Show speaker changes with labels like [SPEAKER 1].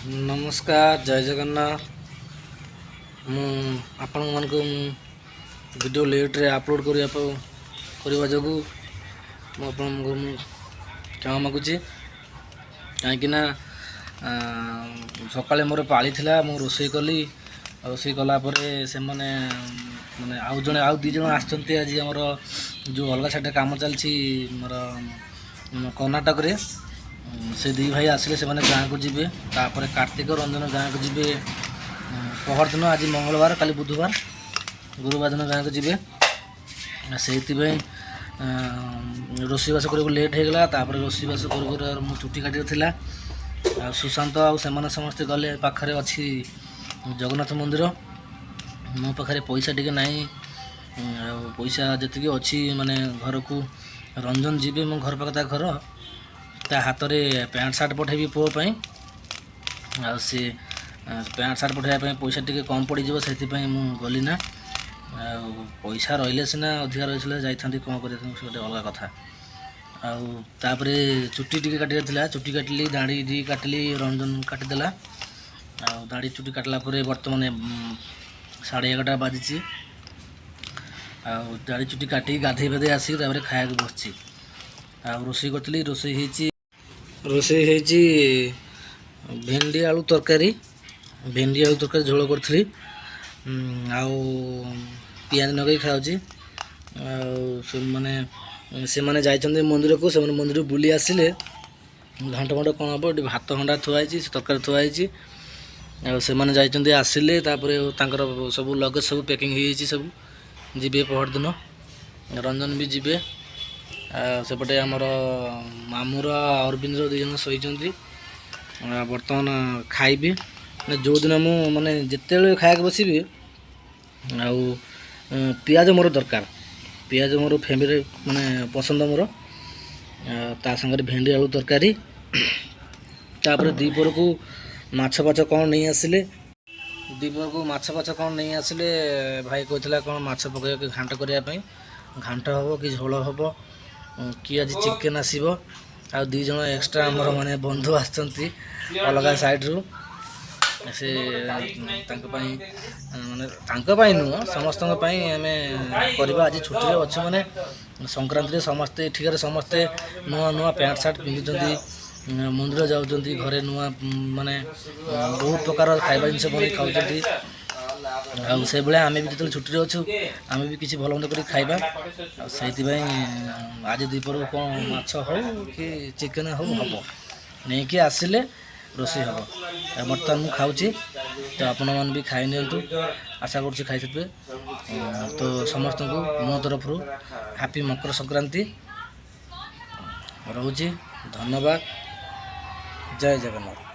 [SPEAKER 1] नमस्कार जय जगन्नाथ आपण मानक वीडियो लेट रे अपलोड करने जो क्षमा मागुची कहीं सकाଳେ मोर पाली थिला मु रोषे कली रोषे कलापर से माने आउ जड़े आउ दी जन आसछन्ती आज हमर जो अलग साइड काम चलछि मोर कर्नाटक रे से दी भाई आसिले से गाँव को जीवे तापर कार्तिक रंजन गाँव को जीवे पहर दिन आज मंगलवार काली बुधवार गुरुवार दिन गाँव को जीवे से रोषेबास कर लेट हो गला तापर रोषेबास कर मु चुटी काटी थिला सुशांत आउ से समस्ते गले पाखरे अच्छी जगन्नाथ मंदिर मो पाखे पैसा टिके नाई पैसा जी अच्छी माने घर को रंजन जीवे मो घर पाख घर ता हाथ में पैंट सार्ट पठेबी पुओपाई आ सी पैंट सार्ट पठाइबा पैसा टिके कम पड़ से गली ना पैसा रहिले सीना अधिकार रही जाइथांती कौन कर गोटे अलग कथा आउे चुट्टी टिके काटिया थिला चुट्टी काटिली दाढ़ी दी काटिली रंजन काटिदेला दाढ़ी चुट्टी काटला बर्तमान 11:30 बाजी दाढ़ी चुट्टी काटी गाधे पाधे आसिक खाया बसची रोषे करी रोषे भेंडी आलू तरकारी झोल करी पियाज नगे खाऊँगी से माने जाइछन्ते मंदिर को से मंदिर बुली आसिले घंट घंट कौन हम ये भात हंडा थुआई तरकारी थुआई से माने जाइछन्ते आसिले तापर सब लगेज सब पैकिंग हो सब जीवे पहर दिन रंजन भी जीवे सेपटे आमर मामूर अरविंद दी जन शोती बर्तमान खाइबी जो दिन मु माने जिते खाया बसबी पियाज मोर दरकार पियाज मोर फैमिली माने पसंद मोर ता संगे भेंडी आलू तरकारी तापर दीपर को माछ पाछ कौन नहीं आसिले दीपर को माछ पाछ कौन नहीं आसिले भाई कहला कौन माछ पकड़ घांट करने घांट हम कि झोल हम कि आज चिकेन आसब आ दी जन एक्सट्रा आमर माने बंधु आसछन्ती अलग साइड रू से माने नुह समस्त आम करवा आज छुट्टी अच्छे माने संक्रांति समस्ते ठिक समस्ते नुआ नुआ पैंट सार्ट पिंधुंट मंदिर जाऊँगी घरे नुआ माने बहुत प्रकार खाଇବା जिनस बन खाऊँ से भाई आम भी जो छुट्टी अच्छु आम भी किसी भल मंद कर खाइबा से आज दीपर कौन माछ हो कि चिकेन हो हम नहीं कि आसिले रोषे हम बर्तमान मुझे खाऊँगी तो आपण मैंने भी खाई नियंतु आशा कर खाई तो समस्त को मो तरफ हैप्पी मकर संक्रांति रोची धन्यवाद जय जगन्नाथ।